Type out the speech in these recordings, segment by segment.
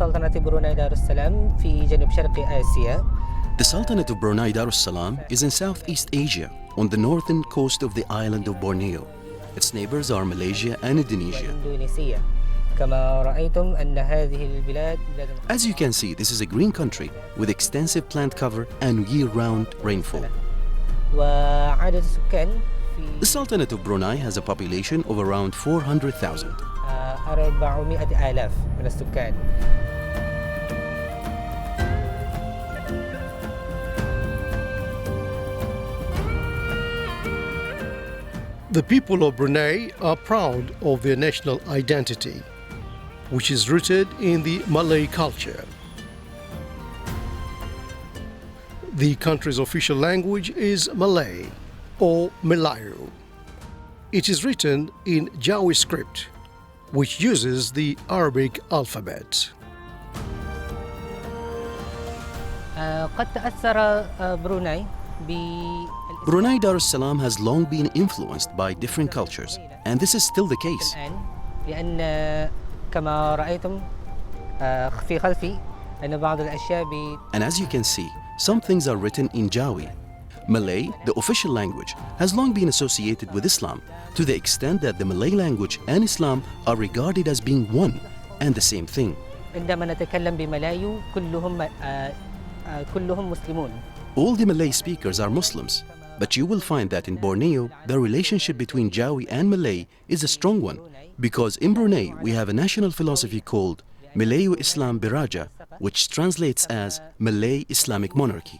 سلطنة بروناي دار السلام في جنوب شرق آسيا. The Sultanate of Brunei Darussalam is in Southeast Asia on the northern coast of the island of Borneo. Its neighbors are Malaysia and Indonesia. وإندونيسيا. كما رأيتم أن هذه البلاد As you can see, this is a green country with extensive plant cover and year-round rainfall. وعدد السكان The في Sultanate of Brunei has a population of around 400,000. 400,000 من السكان. The people of Brunei are proud of their national identity, which is rooted in the Malay culture. The country's official language is Malay or Melayu. It is written in Jawi script, which uses the Arabic alphabet. قد تأثر بروناي Brunei Darussalam has long been influenced by different cultures, and this is still the case. الآن لأن كما رأيتم في خلفي أن بعض الأشياء And as you can see, some things are written in Jawi. Malay, the official language, has long been associated with Islam, to the extent that the Malay language and Islam are regarded as being one and the same thing. عندما نتكلم بملايو كلهم مسلمون. All the Malay speakers are Muslims, but you will find that in Borneo, the relationship between Jawi and Malay is a strong one, because in Brunei we have a national philosophy called Malayu Islam Biraja, which translates as Malay Islamic Monarchy.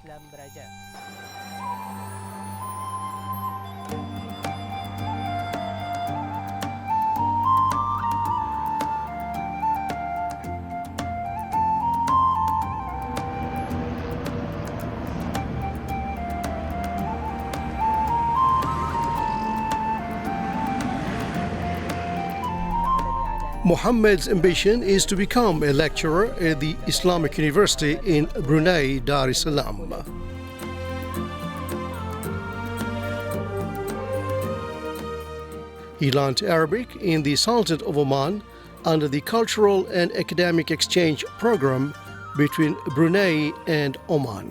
Muhammad's ambition is to become a lecturer at the Islamic University in Brunei Darussalam. He learnt Arabic in the Sultanate of Oman under the Cultural and Academic Exchange Program between Brunei and Oman.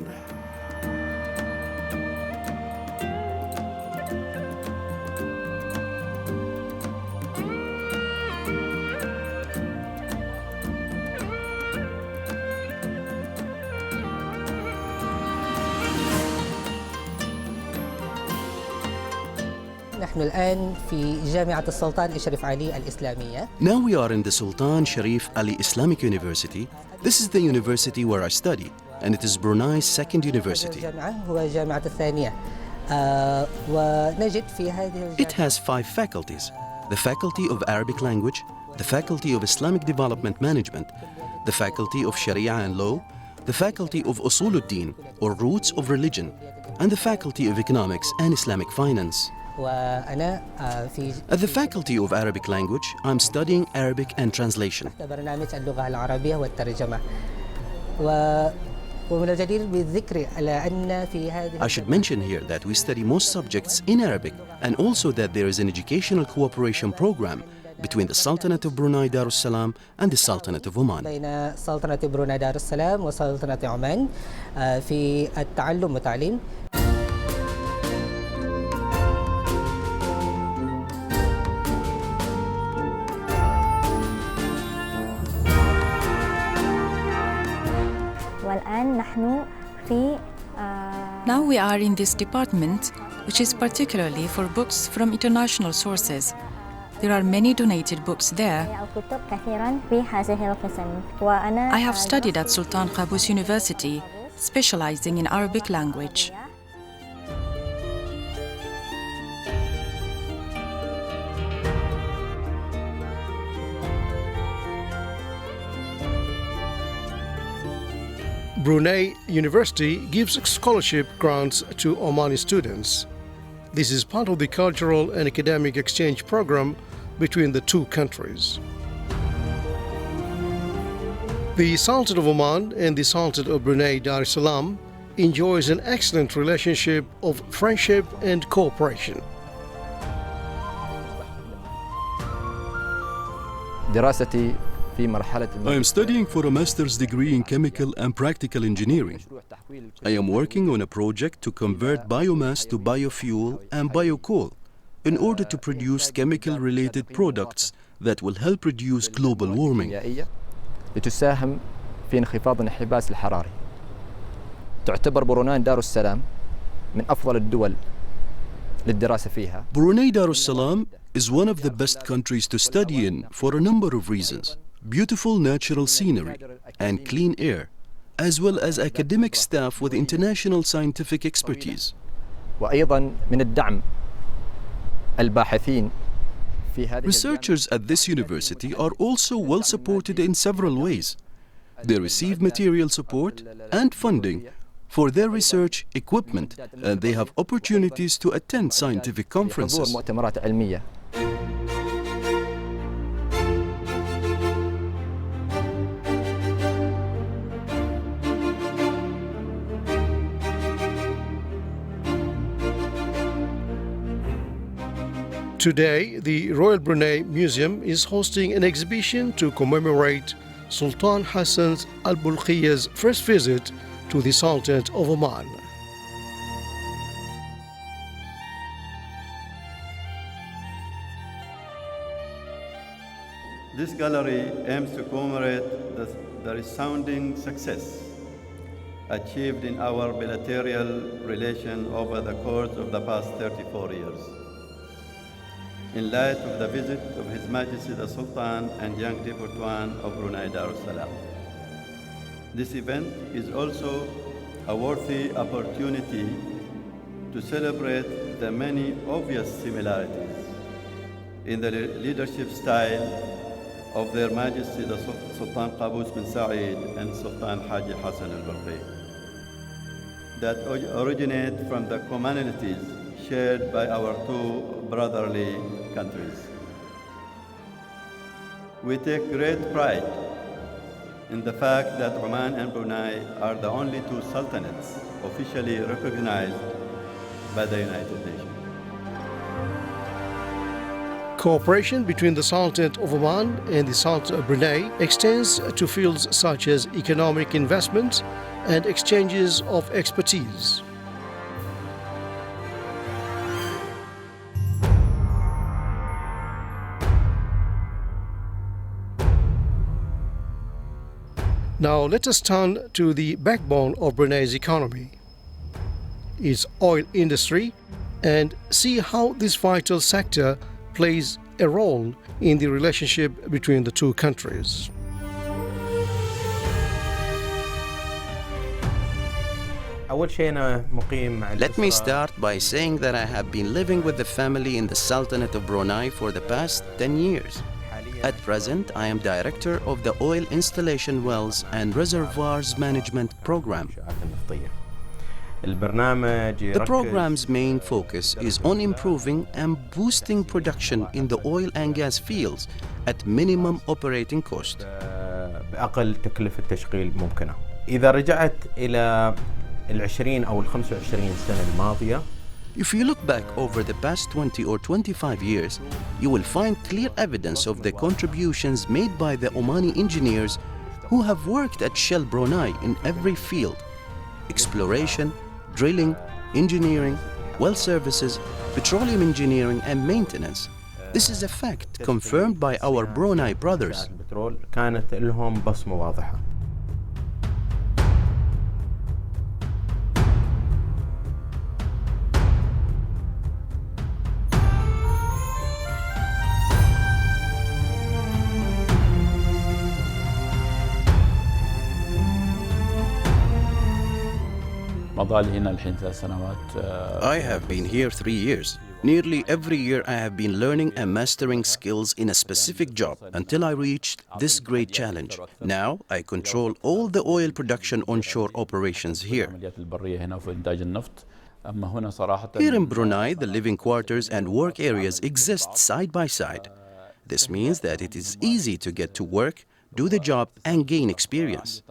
نحن الآن في جامعة السلطان الشريف علي الإسلامية. Now we are in the Sultan Sharif Ali Islamic University. This is the university where I study, and it is Brunei's second university. الجامعة هو جامعة الثانية. ونجد في هذه It has 5 faculties: the Faculty of Arabic Language, the Faculty of Islamic Development Management, the Faculty of Sharia and Law, the Faculty of Usuluddin, or Roots of Religion, and the Faculty of Economics and Islamic Finance. وأنا في At the Faculty of Arabic Language, I'm studying Arabic and Translation. برنامج اللغة العربية والترجمة. ومن الجدير بالذكر على أن في هذه I should mention here that we study most subjects in Arabic, and also that there is an educational cooperation program between the Sultanate of Brunei Darussalam and the Sultanate of Oman. بين سلطنة بروناي دار السلام وسلطنة عمان في التعلم والتعليم. Now we are in this department, which is particularly for books from international sources. There are many donated books there. I have studied at Sultan Qaboos University, specializing in Arabic language. Brunei University gives scholarship grants to Omani students. This is part of the cultural and academic exchange program between the two countries. The Sultanate of Oman and the Sultanate of Brunei Darussalam enjoys an excellent relationship of friendship and cooperation. دراستي في مرحلة I am studying for a master's degree in chemical and practical engineering. I am working on a project to convert biomass to biofuel and biocoal in order to produce chemical-related products that will help reduce global warming. لتساهم في انخفاض الانحباس الحراري. تعتبر بروناي دار السلام من أفضل الدول للدراسة فيها. Brunei Darussalam is one of the best countries to study in for a number of reasons. Beautiful natural scenery and clean air, as well as academic staff with international scientific expertise. وأيضا من الدعم الباحثين في هذه. Researchers at this university are also well supported in several ways. They receive material support and funding for their research equipment, and they have opportunities to attend scientific conferences. حضور مؤتمرات علمية. Today, the Royal Brunei Museum is hosting an exhibition to commemorate Sultan Hassan Al Bolkiah's first visit to the Sultanate of Oman. This gallery aims to commemorate the resounding success achieved in our bilateral relation over the course of the past 34 years. In light of the visit of His Majesty the Sultan and Young Deputuan of Brunei Darussalam. This event is also a worthy opportunity to celebrate the many obvious similarities in the leadership style of Their Majesty the Sultan Qaboos bin Saeed and Sultan Haji Hassan al-Bolkiah that originate from the commonalities shared by our two brotherly countries. We take great pride in the fact that Oman and Brunei are the only two sultanates officially recognized by the United Nations. Cooperation between the Sultanate of Oman and the Sultanate of Brunei extends to fields such as economic investment and exchanges of expertise. Now let us turn to the backbone of Brunei's economy, its oil industry, and see how this vital sector plays a role in the relationship between the two countries. Let me start by saying that I have been living with the family in the Sultanate of Brunei for the past 10 years. At present, I am director of the Oil Installation Wells and Reservoirs Management Program. The program's main focus is on improving and boosting production in the oil and gas fields at minimum operating cost. بأقل تكلفة تشغيل ممكنة. إذا رجعت إلى ال20 أو ال25 سنة الماضية. If you look back over the past 20 or 25 years, you will find clear evidence of the contributions made by the Omani engineers who have worked at Shell Brunei in every field: exploration, drilling, engineering, well services, petroleum engineering and maintenance. This is a fact confirmed by our Brunei brothers. كانت لهم بصمة واضحة. I have been here 3 years. Nearly every year I have been learning and mastering skills in a specific job until I reached this great challenge. Now I control all the oil production onshore operations here. Here in Brunei, the living quarters and work areas exist side by side. This means that it is easy to get to work, do the job and gain experience.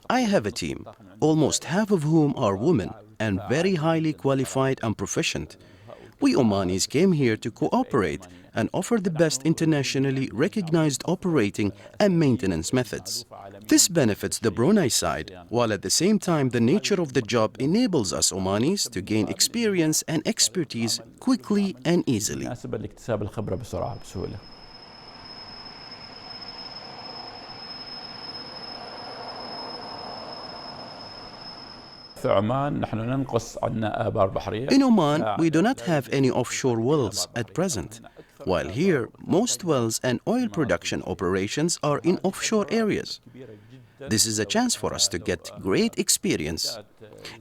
I have a team, almost half of whom are women and very highly qualified and proficient. We Omanis came here to cooperate and offer the best internationally recognized operating and maintenance methods. This benefits the Brunei side, while at the same time the nature of the job enables us Omanis to gain experience and expertise quickly and easily. مناسبة لاكتساب الخبرة بسهولة. في عمان نحن ننقص عندنا آبار بحرية. In Oman, we do not have any offshore wells at present, while here most wells and oil production operations are in offshore areas. This is a chance for us to get great experience.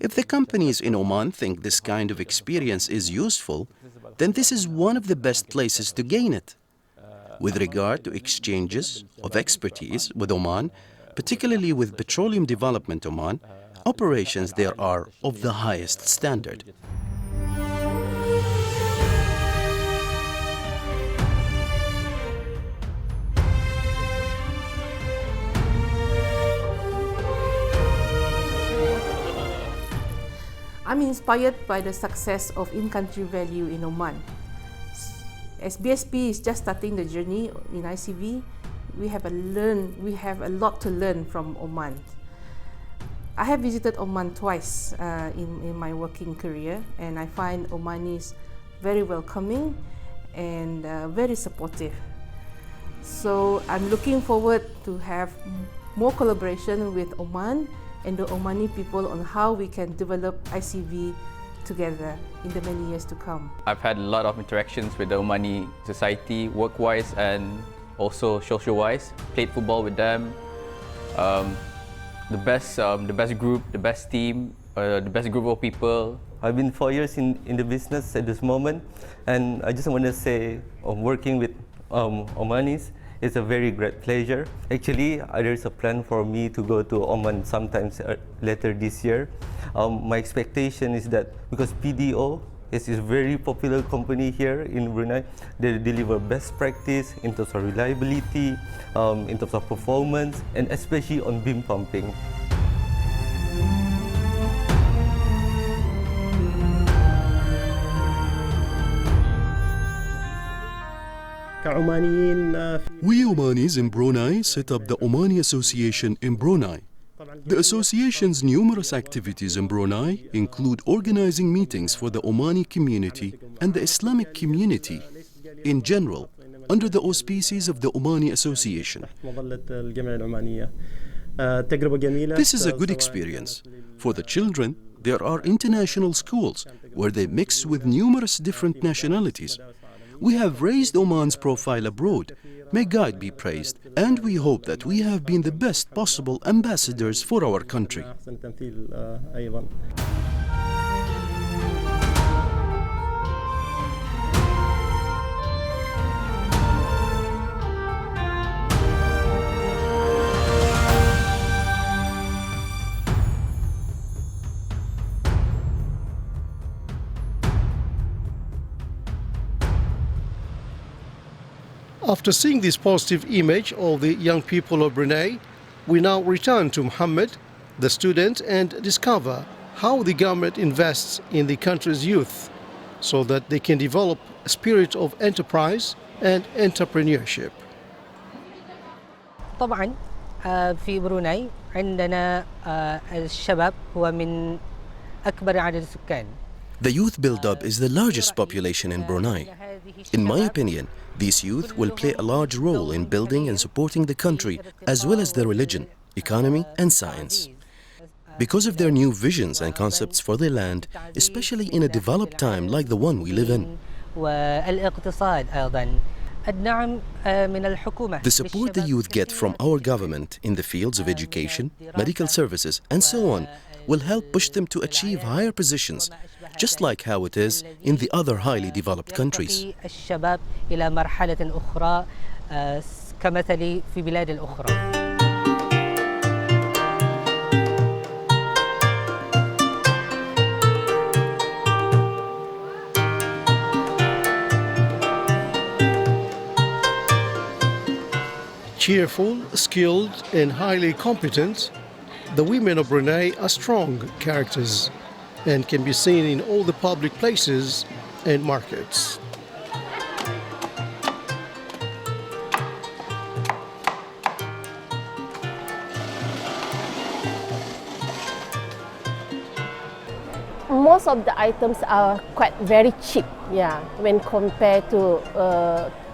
If the companies in Oman think this kind of experience is useful, then this is one of the best places to gain it. With regard to exchanges of expertise with Oman, particularly with Petroleum Development Oman, operations there are of the highest standard. I'm inspired by the success of in-country value in Oman. As BSP is just starting the journey in ICV, we have a lot to learn from Oman. I have visited Oman twice in my working career, and I find Omanis very welcoming and very supportive. So I'm looking forward to have more collaboration with Oman and the Omani people on how we can develop ICV together in the many years to come. I've had a lot of interactions with the Omani society, work-wise and also social-wise. Played football with them. The best group, the best team, the best group of people. I've been 4 years in the business at this moment, and I just want to say working with Omanis is a very great pleasure. Actually, there's a plan for me to go to Oman sometimes later this year. My expectation is that because PDO is a very popular company here in Brunei, they deliver best practice in terms of reliability, in terms of performance, and especially on beam pumping. We Omanis in Brunei set up the Omani Association in Brunei. The association's numerous activities in Brunei include organizing meetings for the Omani community and the Islamic community in general under the auspices of the Omani Association. This is a good experience. For the children, there are international schools where they mix with numerous different nationalities. We have raised Oman's profile abroad. May God be praised, and we hope that we have been the best possible ambassadors for our country. After seeing this positive image of the young people of Brunei, we now return to Mohammed, the student, and discover how the government invests in the country's youth so that they can develop a spirit of enterprise and entrepreneurship. طبعا في بروناي عندنا الشباب هو من أكبر عدد السكان. The youth build-up is the largest population in Brunei. In my opinion, these youth will play a large role in building and supporting the country, as well as the religion, economy, and science. Because of their new visions and concepts for their land, especially in a developed time like the one we live in. The support the youth get from our government in the fields of education, medical services, and so on will help push them to achieve higher positions, just like how it is in the other highly developed countries. Cheerful, skilled, and highly competent, the women of Brunei are strong characters and can be seen in all the public places and markets. Most of the items are quite very cheap, yeah, when compared to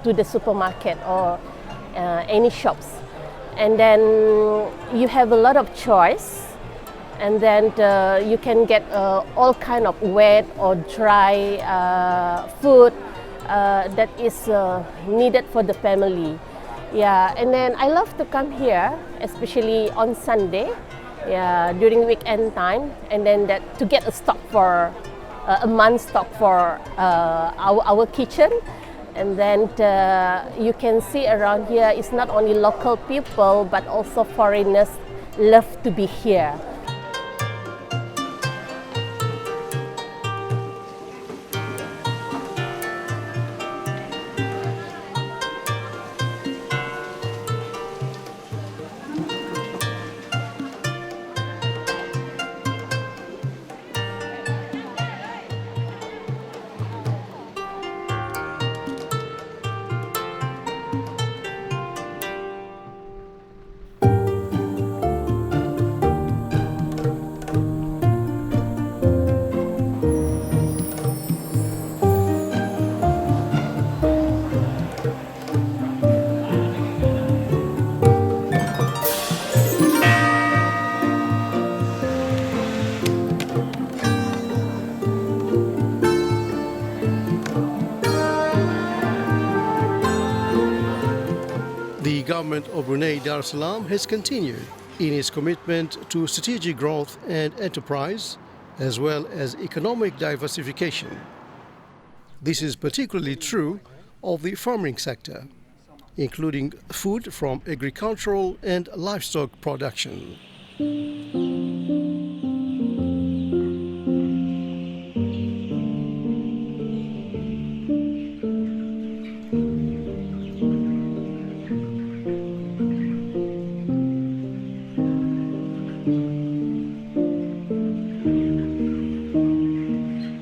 the supermarket or any shops. And then you have a lot of choice, and then you can get all kind of wet or dry food that is needed for the family. Yeah, and then I love to come here, especially on Sunday. Yeah, during weekend time, and then to get a stock for a month stock for our kitchen, and then you can see around here it's not only local people but also foreigners love to be here. The government of Brunei Darussalam has continued in its commitment to strategic growth and enterprise, as well as economic diversification. This is particularly true of the farming sector, including food from agricultural and livestock production.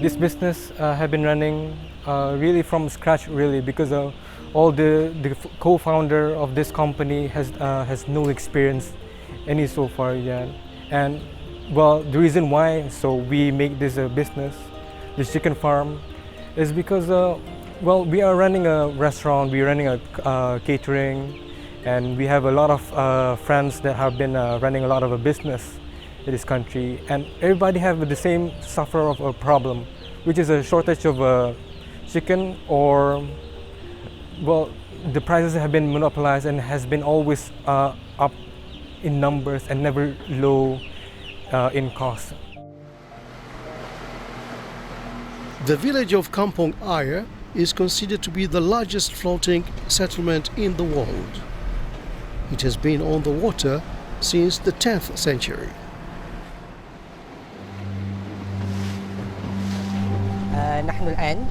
This business have been running really from scratch, really, because all the co-founder of this company has no experience any so far yet. And well, the reason why we make this business, this chicken farm, is because well, we are running a restaurant, we're running a catering, and we have a lot of friends that have been running a lot of a business in this country, and everybody have the same suffer of a problem, which is a shortage of chicken, or well, the prices have been monopolized and has been always up in numbers and never low in cost. The village of Kampong Ayer is considered to be the largest floating settlement in the world. It has been on the water since the 10th century. نحن الآن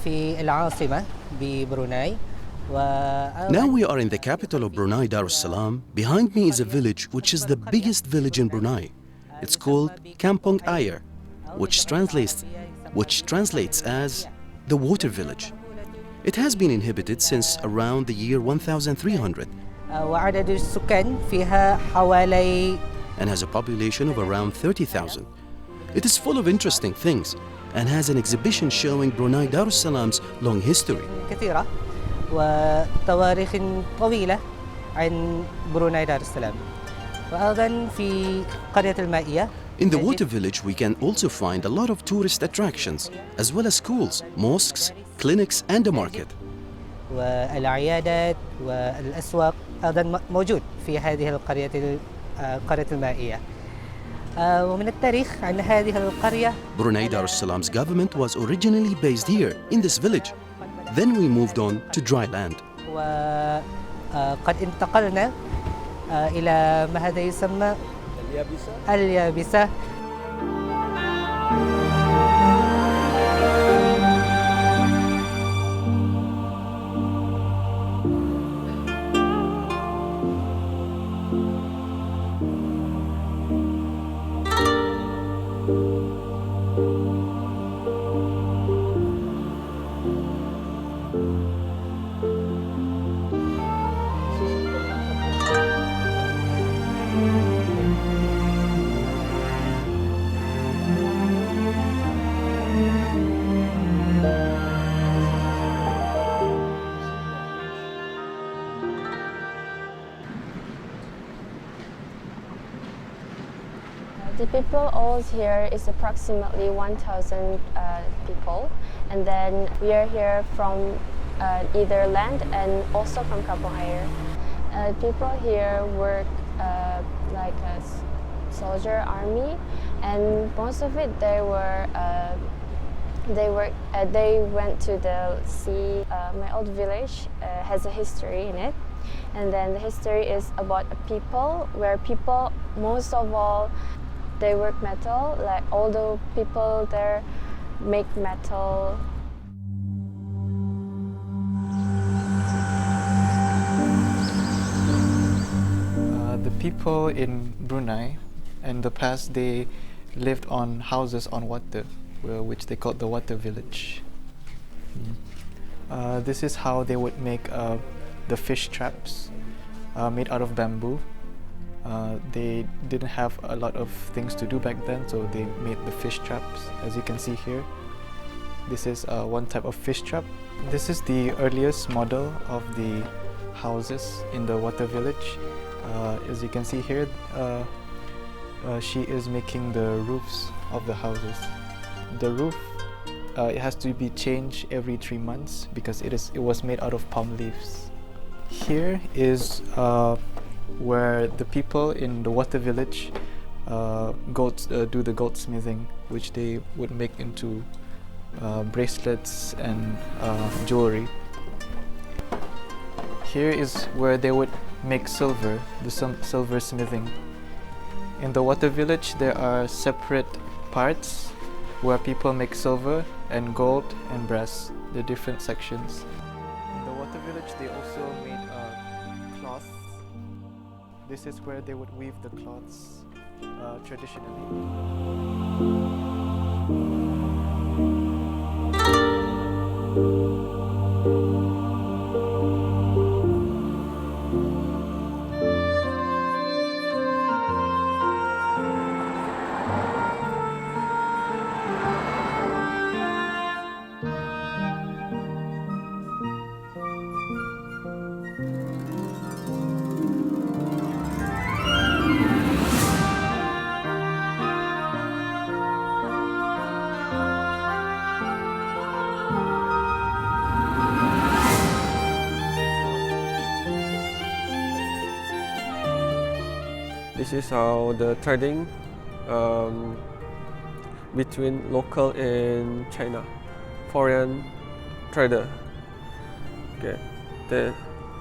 في العاصمة ببروناي. Now we are in the capital of Brunei Darussalam. Behind me is a village which is the biggest village in Brunei. It's called Kampong Ayer, which translates as the water village. It has been inhabited since around the year 1300 وعدد السكان فيها حوالي and has a population of around 30,000. It is full of interesting things and has an exhibition showing Brunei Darussalam's long history. كثيرة وتواريخ طويلة عن بروناي دار السلام. وأيضا في قرية المائية. In the water village we can also find a lot of tourist attractions, as well as schools, mosques, clinics and a market. والعيادات والأسواق أيضا موجود في هذه القرية المائية. ومن التاريخ عن هذه القرية. Brunei Darussalam's government was originally based here in this village. Then we moved on to dry land. وقد انتقلنا إلى ما هذا يسمى اليابسة. people all here is approximately 1,000 people, and then we are here from either land and also from Kampung Air. People here work like a soldier army, and most of it they went to the sea. My old village has a history in it, and then the history is about a people where people, most of all, they work metal. Like all the people there make metal. The people in Brunei, in the past, they lived on houses on water, which they called the water village. This is how they would make the fish traps made out of bamboo. They didn't have a lot of things to do back then, so they made the fish traps, as you can see here. This is one type of fish trap. This is the earliest model of the houses in the water village. As you can see here, she is making the roofs of the houses. The roof, it has to be changed every 3 months because it was made out of palm leaves. Here is where the people in the water village do the goldsmithing, which they would make into bracelets and jewelry. Here is where they would make silver, the silver smithing. In the water village, there are separate parts where people make silver and gold and brass, the different sections. In the water village, they also made cloth. This is where they would weave the cloths traditionally. This is how the trading between local and China, foreign trader. Okay,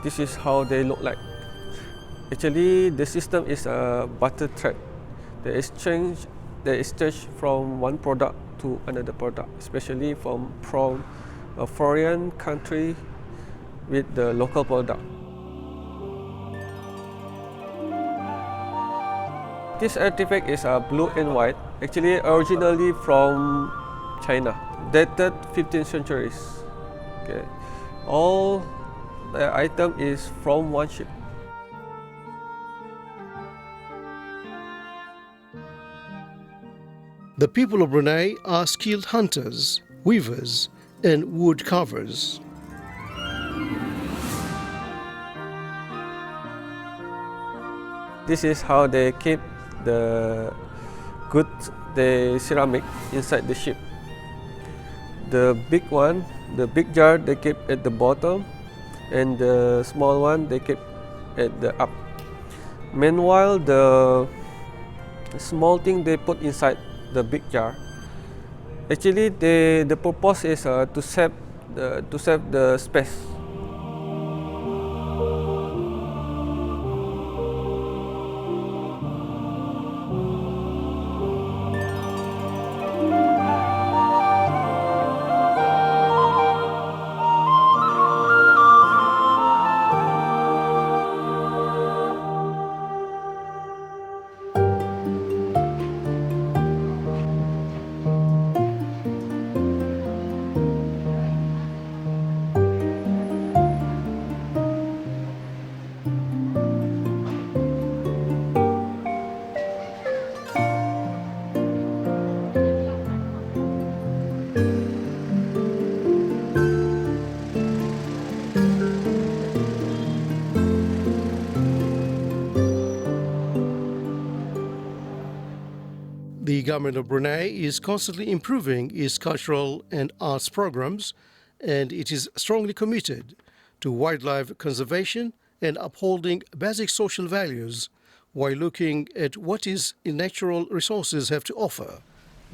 this is how they look like. Actually, the system is a barter trade. They exchange from one product to another product, especially from a foreign country with the local product. This artifact is blue and white, actually originally from China, dated 15th centuries. Okay. All the item is from one ship. The people of Brunei are skilled hunters, weavers, and wood carvers. This is how they keep the goods, the ceramic inside the ship. The big one, the big jar, they keep at the bottom, and the small one they keep at the up. Meanwhile, the small thing they put inside the big jar. Actually, the purpose is to save the space. government of Brunei is constantly improving its cultural and arts programs, and it is strongly committed to wildlife conservation and upholding basic social values while looking at what its natural resources have to offer.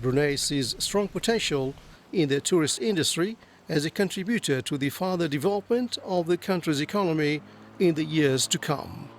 Brunei sees strong potential in the tourist industry as a contributor to the further development of the country's economy in the years to come.